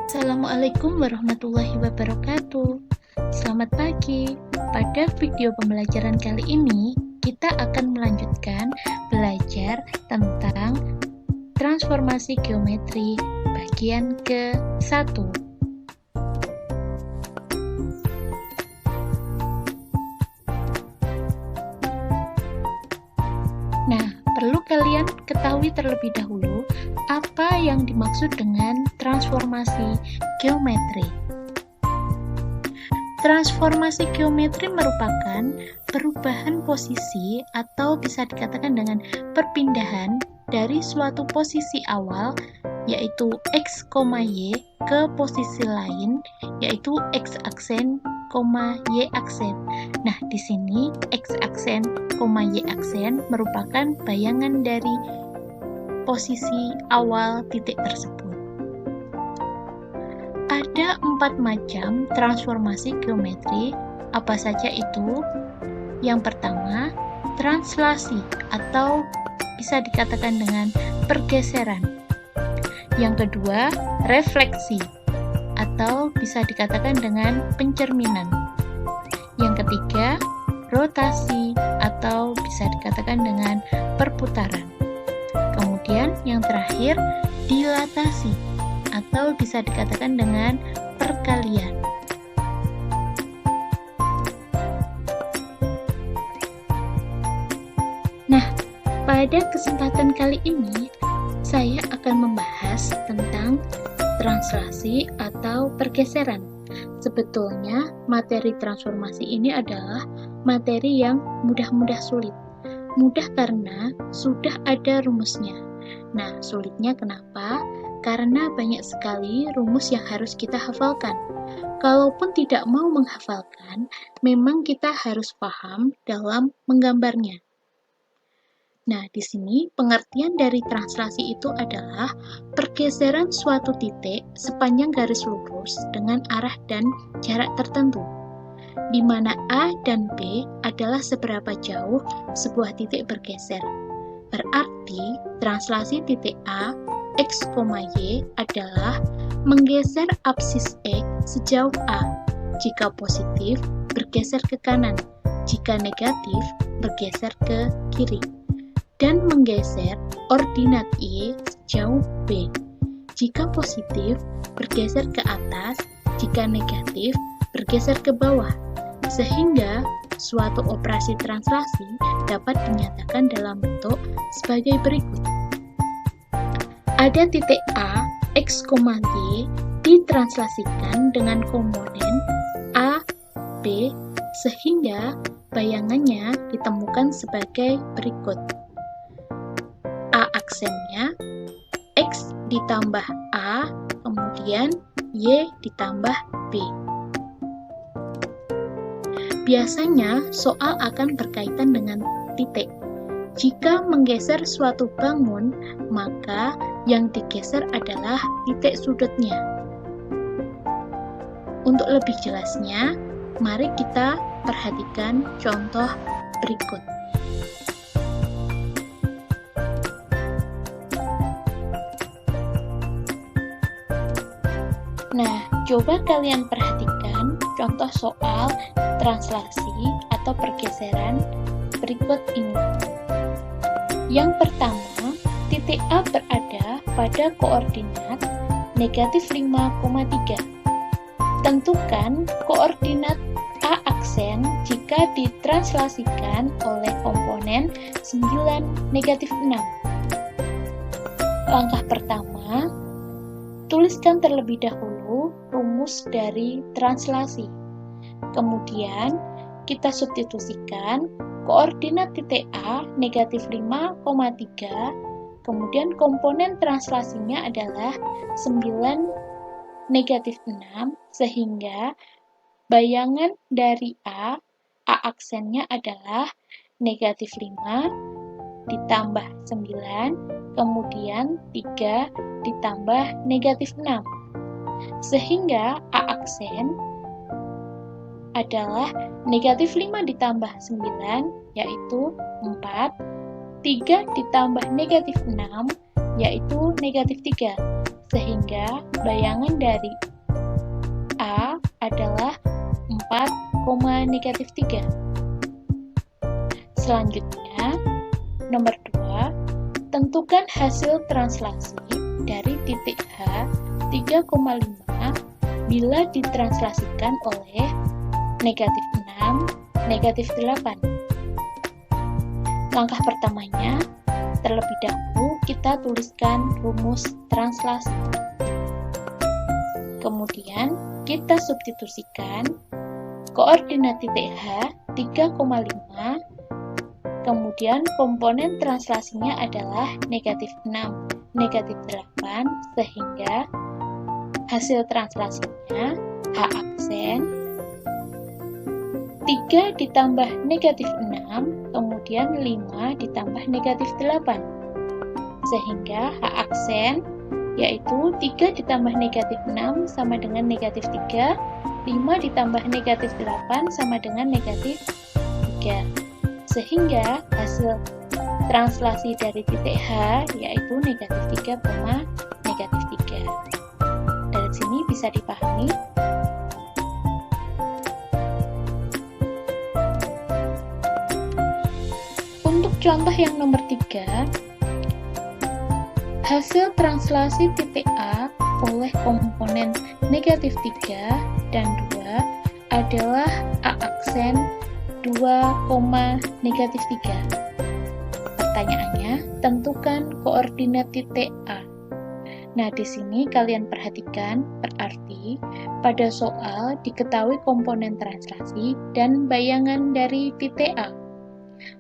Assalamualaikum warahmatullahi wabarakatuh. Selamat pagi. Pada video pembelajaran kali ini, kita akan melanjutkan belajar tentang transformasi geometri bagian ke-1. Nah, perlu kalian ketahui terlebih dahulu apa yang dimaksud dengan transformasi geometri. Transformasi geometri merupakan perubahan posisi atau bisa dikatakan dengan perpindahan dari suatu posisi awal yaitu x, y ke posisi lain yaitu x aksen, y aksen. Nah, di sini x aksen, y aksen merupakan bayangan dari posisi awal titik tersebut. Ada 4 macam transformasi geometri. Apa saja itu? Yang pertama, translasi atau bisa dikatakan dengan pergeseran. Yang kedua, refleksi atau bisa dikatakan dengan pencerminan. Yang ketiga, rotasi atau bisa dikatakan dengan perputaran. Kemudian yang terakhir, dilatasi atau bisa dikatakan dengan perkalian. Nah, pada kesempatan kali ini saya akan membahas tentang translasi atau pergeseran. Sebetulnya materi transformasi ini adalah materi yang mudah-mudah sulit. Mudah karena sudah ada rumusnya. Nah, sulitnya kenapa? Karena banyak sekali rumus yang harus kita hafalkan. Kalaupun tidak mau menghafalkan, memang kita harus paham dalam menggambarnya. Nah, di sini pengertian dari translasi itu adalah pergeseran suatu titik sepanjang garis lurus dengan arah dan jarak tertentu, di mana A dan B adalah seberapa jauh sebuah titik bergeser. Berarti, translasi titik A, X, Y adalah menggeser apsis X sejauh A. Jika positif, bergeser ke kanan. Jika negatif, bergeser ke kiri. Dan menggeser ordinat Y sejauh B. Jika positif, bergeser ke atas. Jika negatif, bergeser ke bawah. Sehingga suatu operasi translasi dapat dinyatakan dalam bentuk sebagai berikut. Ada titik A, X, Y ditranslasikan dengan komponen A, B, sehingga bayangannya ditemukan sebagai berikut. A aksennya X ditambah A, kemudian Y ditambah B. Biasanya soal akan berkaitan dengan titik. Jika menggeser suatu bangun, maka yang digeser adalah titik sudutnya. Untuk lebih jelasnya, mari kita perhatikan contoh berikut. Nah, coba kalian perhatikan contoh soal translasi atau pergeseran berikut ini. Yang pertama, titik A berada pada koordinat negatif 5,3. Tentukan koordinat A aksen jika ditranslasikan oleh komponen 9, negatif 6. Langkah pertama, tuliskan terlebih dahulu rumus dari translasi. Kemudian, kita substitusikan koordinat titik A negatif 5,3, kemudian komponen translasinya adalah 9, negatif 6, sehingga bayangan dari A aksennya adalah negatif 5 ditambah 9, kemudian 3 ditambah negatif 6. Sehingga A aksen adalah negatif 5 ditambah 9, yaitu 4, 3 ditambah negatif 6, yaitu negatif 3. sehingga bayangan dari A adalah 4, negatif 3. Selanjutnya, nomor 2, tentukan hasil translasi dari titik H 3,5 bila ditranslasikan oleh negatif 6, negatif 8. Langkah pertamanya, terlebih dahulu kita tuliskan rumus translasi. Kemudian, kita substitusikan koordinat titik H 3,5, kemudian komponen translasinya adalah negatif 6, negatif 8, sehingga hasil translasinya H aksen 3 ditambah negatif 6, kemudian 5 ditambah negatif 8, sehingga H aksen yaitu 3 ditambah negatif 6 sama dengan negatif 3, 5 ditambah negatif 8 sama dengan negatif 3, sehingga hasil translasi dari titik H yaitu negatif 3, negatif 3. Dari sini bisa dipahami. Untuk contoh yang nomor 3, hasil translasi titik A oleh komponen negatif 3 dan 2 adalah A aksen 2, negatif 3. Pertanyaannya, tentukan koordinat titik A. Nah, di sini kalian perhatikan, berarti pada soal diketahui komponen translasi dan bayangan dari titik A.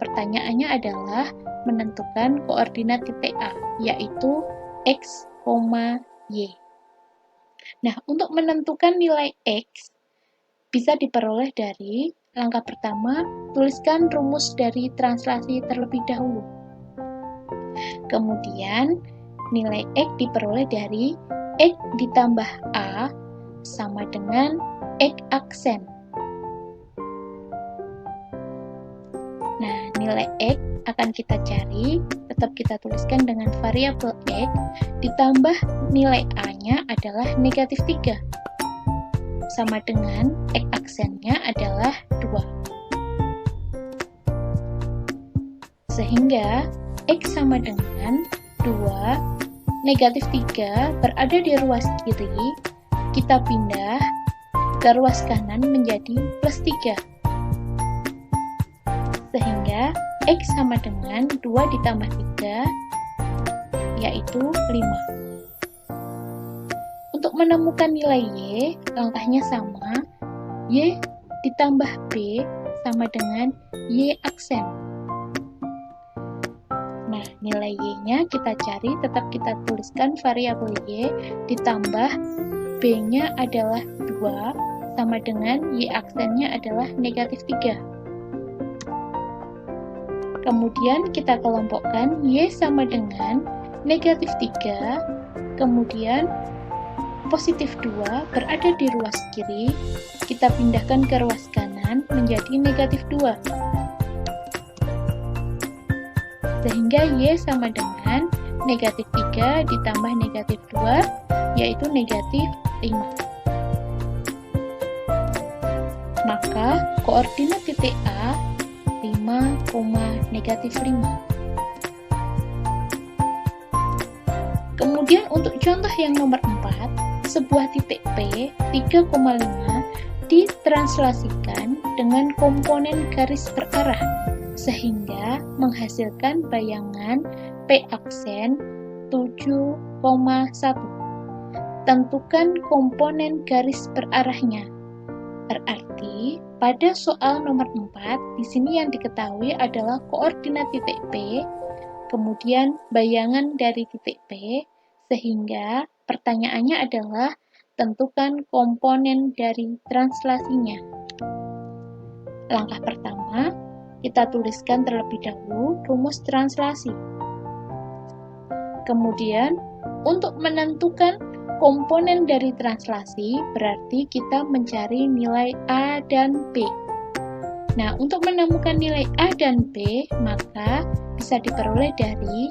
Pertanyaannya adalah menentukan koordinat titik A, yaitu X, Y. Nah, untuk menentukan nilai X, bisa diperoleh dari langkah pertama, tuliskan rumus dari translasi terlebih dahulu. Kemudian, nilai X diperoleh dari X ditambah A sama dengan X aksen. Nah, nilai X akan kita cari, tetap kita tuliskan dengan variabel X, ditambah nilai A-nya adalah negatif 3. Sama dengan X aksennya adalah 2. Sehingga X sama dengan 2, negatif 3 berada di ruas kiri, kita pindah ke ruas kanan menjadi plus 3. Sehingga X sama dengan 2 ditambah 3, yaitu 5. Untuk menemukan nilai Y, langkahnya sama, Y ditambah B sama dengan Y aksen. Nah, nilai Y-nya kita cari, tetap kita tuliskan variabel Y, ditambah B-nya adalah 2, sama dengan Y aksennya adalah negatif 3. Kemudian kita kelompokkan Y sama dengan negatif 3, kemudian positif 2 berada di ruas kiri, kita pindahkan ke ruas kanan menjadi negatif 2. Sehingga Y sama dengan negatif 3 ditambah negatif 2, yaitu negatif 5. Maka koordinat titik A 5, negatif 5. Kemudian untuk contoh yang nomor 4, sebuah titik P 3,5 ditranslasikan dengan komponen garis berarah sehingga menghasilkan bayangan P aksen 7,1. Tentukan komponen garis berarahnya. Berarti pada soal nomor 4, di sini yang diketahui adalah koordinat titik P, kemudian bayangan dari titik P, sehingga pertanyaannya adalah tentukan komponen dari translasinya. Langkah pertama, kita tuliskan terlebih dahulu rumus translasi. Kemudian, untuk menentukan komponen dari translasi, berarti kita mencari nilai A dan B. Nah, untuk menemukan nilai A dan B, maka bisa diperoleh dari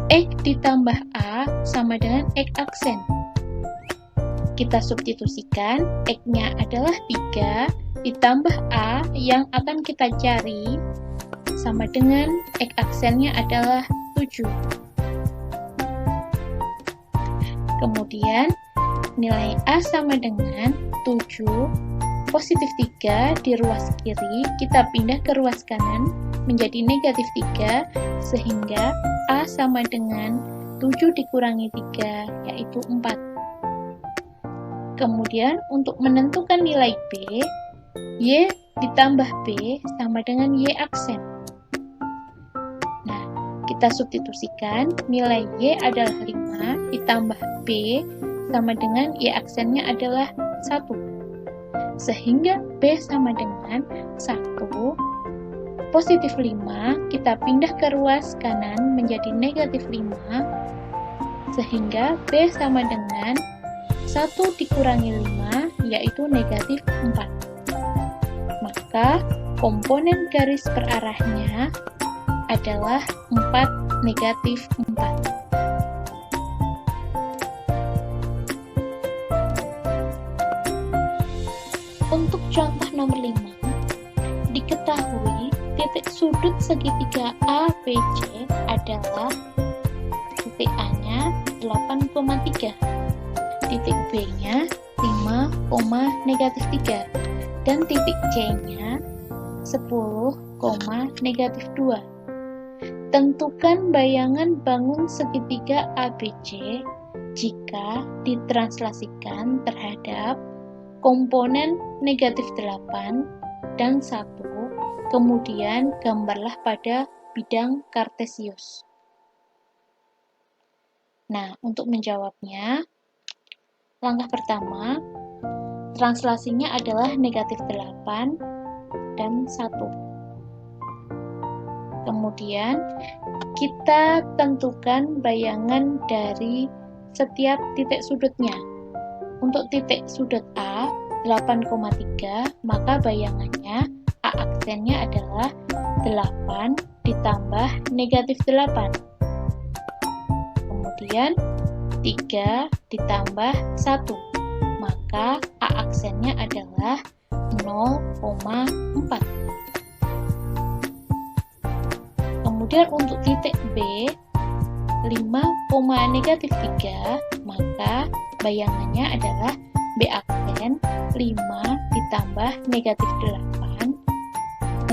X ditambah A sama dengan X aksen. kita substitusikan, X-nya adalah 3, ditambah A yang akan kita cari, sama dengan X aksennya adalah 7. Kemudian, nilai A sama dengan 7, positif 3 di ruas kiri, kita pindah ke ruas kanan menjadi negatif 3, sehingga A sama dengan 7 dikurangi 3, yaitu 4. Kemudian, untuk menentukan nilai B, Y ditambah B sama dengan Y aksen. Nah, kita substitusikan, nilai Y adalah 5, ditambah B sama dengan Y aksennya adalah 1. Sehingga B sama dengan 1, positif 5, kita pindah ke ruas kanan menjadi negatif 5, sehingga B sama dengan 1 dikurangi 5, yaitu negatif 4. Maka, komponen garis perarahnya adalah 4, negatif 4. Untuk contoh nomor 5, diketahui titik sudut segitiga ABC adalah titik A-nya 8,3, titik B-nya 5, negatif 3, dan titik C-nya 10, negatif 2. Tentukan bayangan bangun segitiga ABC jika ditranslasikan terhadap komponen negatif 8 dan 1, kemudian gambarlah pada bidang kartesius. Nah, untuk menjawabnya, langkah pertama, translasinya adalah negatif 8 dan 1. Kemudian, kita tentukan bayangan dari setiap titik sudutnya. Untuk titik sudut A, 8,3, maka bayangannya A aksennya adalah 8 ditambah negatif 8. Kemudian 3 ditambah 1, maka A aksennya adalah 0,4. Kemudian untuk titik B, 5, negatif 3, maka bayangannya adalah B aksen 5 ditambah negatif 8,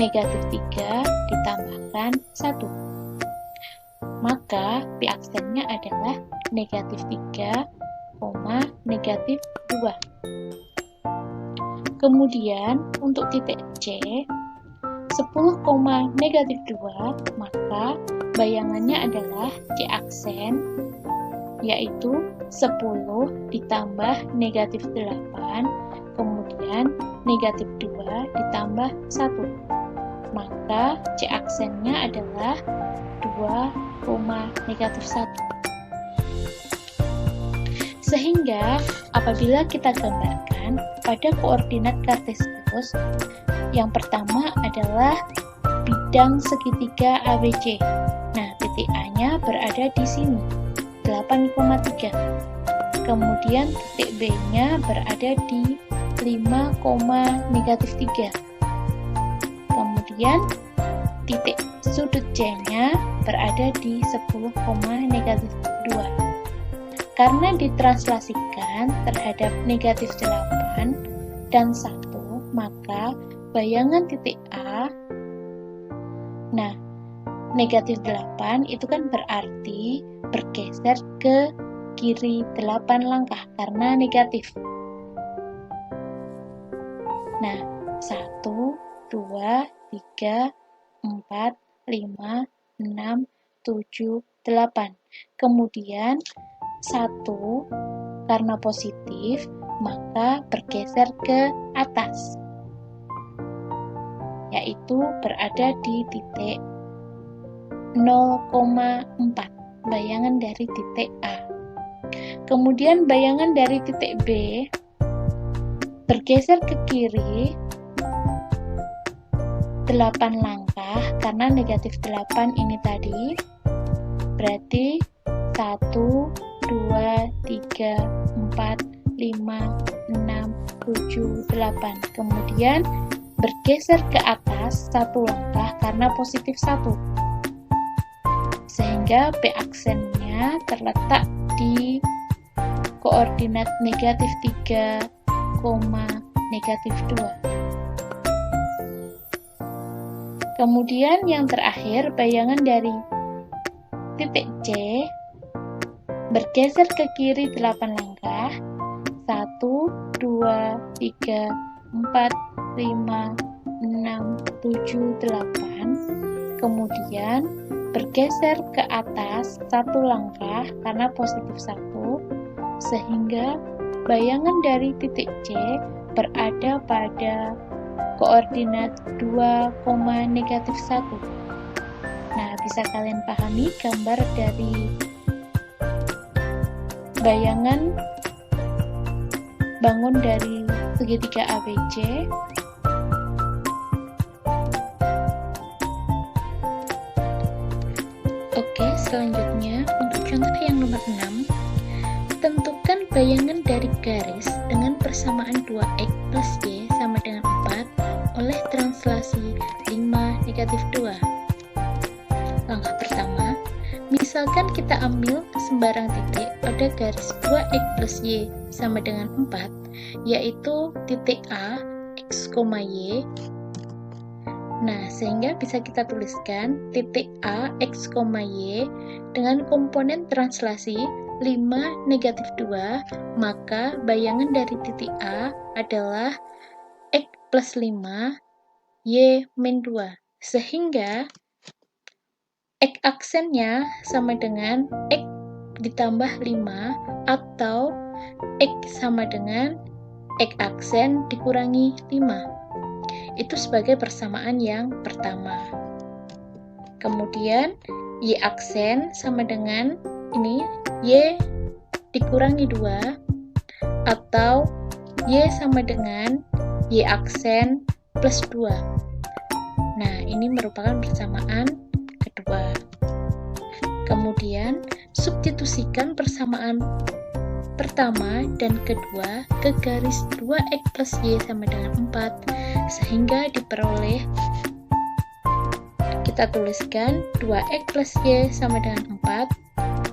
negatif 3 ditambahkan 1. Maka B aksennya adalah negatif 3, negatif 2. Kemudian untuk titik C, 10, negatif 2, maka bayangannya adalah C aksen, yaitu 10 ditambah negatif 8, kemudian negatif 2 ditambah 1. Maka C aksennya adalah 2, negatif 1. Sehingga apabila kita gambarkan pada koordinat kartesius, yang pertama adalah bidang segitiga ABC. Nah, titik A-nya berada di sini, 8,3. Kemudian titik B-nya berada di 5, negatif 3. Kemudian titik sudut C-nya berada di 10, negatif 2. Karena ditranslasikan terhadap negatif 8 dan 1, maka bayangan titik A, nah, negatif 8 itu kan berarti bergeser ke kiri 8 langkah karena negatif. Nah, 1, 2, 3, 4, 5, 6, 7, 8. Kemudian 1 karena positif, maka bergeser ke atas, yaitu berada di titik 0,4, bayangan dari titik A. Kemudian bayangan dari titik B bergeser ke kiri 8 langkah karena negatif 8 ini tadi, berarti 1, 2, 3, 4, 5, 6, 7, 8. Kemudian bergeser ke atas satu langkah karena positif 1. Sehingga B aksennya terletak di koordinat negatif 3, negatif 2. Kemudian yang terakhir, bayangan dari titik C bergeser ke kiri 8 langkah. 1, 2, 3, 4, 5, 6, 7, 8. Kemudian bergeser ke atas satu langkah karena positif 1, sehingga bayangan dari titik C berada pada koordinat 2, negatif 1. Nah, bisa kalian pahami gambar dari bayangan bangun dari segitiga ABC. Oke, selanjutnya untuk contoh yang nomor 6, tentukan bayangan dari garis dengan persamaan 2x plus y sama dengan 4 oleh translasi 5, negatif 2. Langkah pertama, misalkan kita ambil sembarang titik pada garis 2x plus y sama dengan 4, yaitu titik A, x, y. Nah, sehingga bisa kita tuliskan titik A, x, y dengan komponen translasi 5, negatif 2, maka bayangan dari titik A adalah x plus 5, y min 2. Sehingga x aksennya sama dengan x ditambah 5 atau x sama dengan x aksen dikurangi 5. Itu sebagai persamaan yang pertama. Kemudian y aksen sama dengan ini y dikurangi 2 atau y sama dengan y aksen plus 2. Nah, ini merupakan persamaan kedua. Kemudian substitusikan persamaan pertama dan kedua ke garis 2x plus y sama dengan 4, sehingga diperoleh, kita tuliskan 2x plus y sama dengan 4,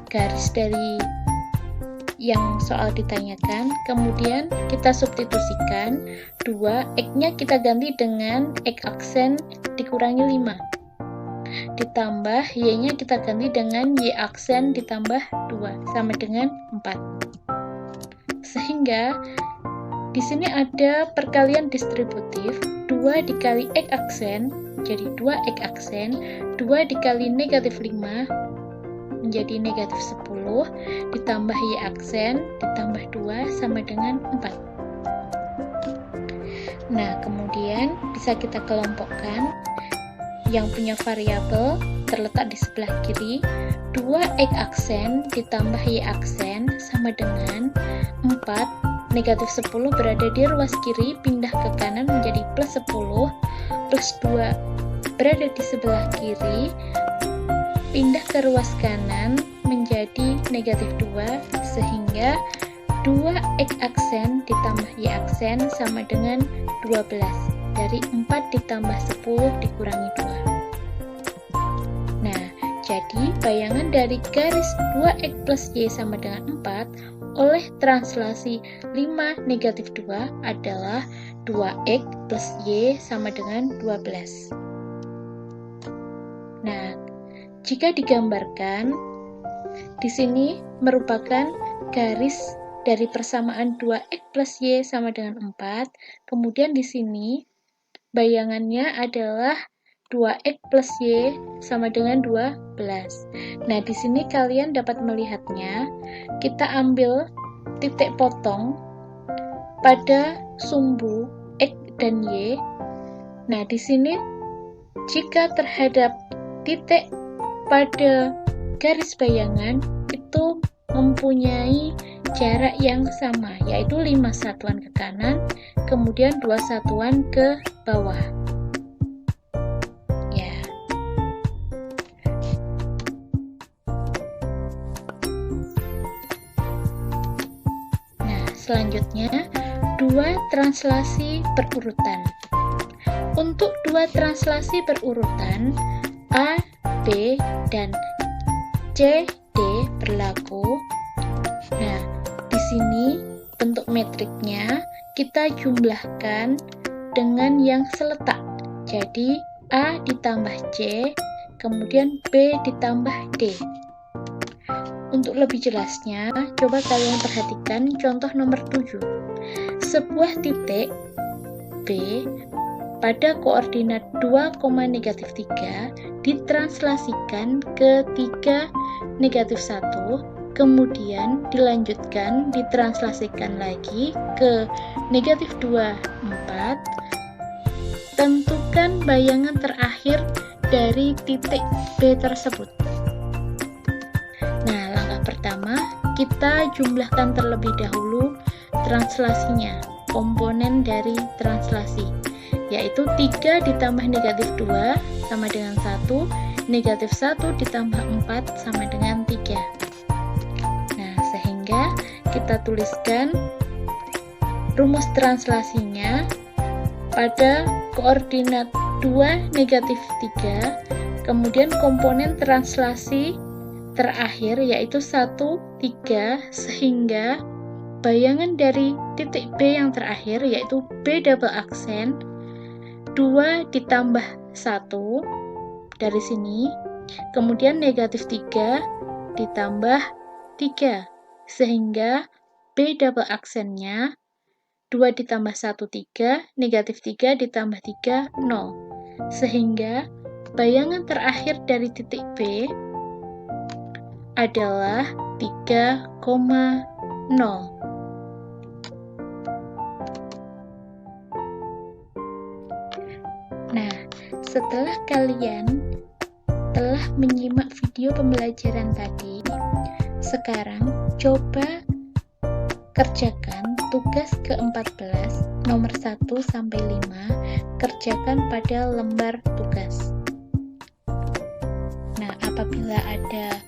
garis dari yang soal ditanyakan. Kemudian kita substitusikan 2x-nya kita ganti dengan x aksen dikurangi 5, ditambah y-nya kita ganti dengan y aksen ditambah 2 sama dengan 4. Sehingga di sini ada perkalian distributif, 2 dikali x aksen jadi 2x aksen, 2 dikali negatif 5 menjadi negatif 10, ditambah y aksen ditambah 2 sama dengan 4. Nah, kemudian bisa kita kelompokkan. Yang punya variabel terletak di sebelah kiri, 2x aksen ditambah y aksen sama dengan 4, negatif 10 berada di ruas kiri, pindah ke kanan menjadi plus 10, plus 2 berada di sebelah kiri, pindah ke ruas kanan menjadi negatif 2, sehingga 2x aksen ditambah y aksen sama dengan 12. Dari 4 ditambah 10 dikurangi 2. Nah, jadi bayangan dari garis 2x plus y sama dengan 4 oleh translasi 5, negatif 2 adalah 2x plus y sama dengan 12. Nah, jika digambarkan, di sini merupakan garis dari persamaan 2x plus y sama dengan 4, kemudian di sini bayangannya adalah 2x plus y sama dengan 12. Nah, di sini kalian dapat melihatnya. Kita ambil titik potong pada sumbu x dan y. Nah, di sini jika terhadap titik pada garis bayangan itu mempunyai jarak yang sama, yaitu 5 satuan ke kanan, kemudian 2 satuan ke bawah. Ya. Nah, selanjutnya, dua translasi berurutan. Untuk dua translasi berurutan, A, B, dan C, D berlaku. Nah, di sini bentuk metriknya kita jumlahkan dengan yang seletak. Jadi, A ditambah C, kemudian B ditambah D. Untuk lebih jelasnya, coba kalian perhatikan contoh nomor 7. Sebuah titik B pada koordinat 2,-3 ditranslasikan ke 3, -1, kemudian dilanjutkan ditranslasikan lagi ke -2, 4. Tentukan bayangan terakhir dari titik B tersebut. Nah, langkah pertama, kita jumlahkan terlebih dahulu translasinya, komponen dari translasi, yaitu 3 ditambah -2 sama dengan 1, -1 ditambah 4 sama dengan 3. Nah, sehingga kita tuliskan rumus translasinya pada koordinat 2, -3, kemudian komponen translasi terakhir yaitu 1, 3, sehingga bayangan dari titik B yang terakhir yaitu B double aksen 2 ditambah 1 dari sini, kemudian -3 ditambah 3, sehingga B double aksennya 2 ditambah 1, 3, -3 ditambah 3, 0. Sehingga bayangan terakhir dari titik B adalah 3,0. Nah, setelah kalian telah menyimak video pembelajaran tadi, sekarang coba kerjakan tugas ke-14 nomor 1-5, kerjakan pada lembar tugas. Nah, apabila ada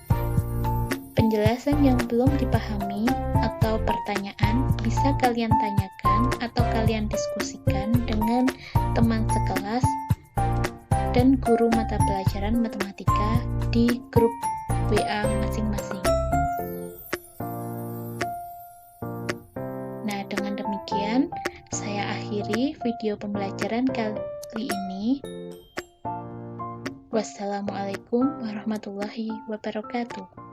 penjelasan yang belum dipahami atau pertanyaan, bisa kalian tanyakan atau kalian diskusikan dengan teman sekelas dan guru mata pelajaran matematika di grup WA masing-masing. Nah, dengan demikian saya akhiri video pembelajaran kali ini. Wassalamualaikum warahmatullahi wabarakatuh.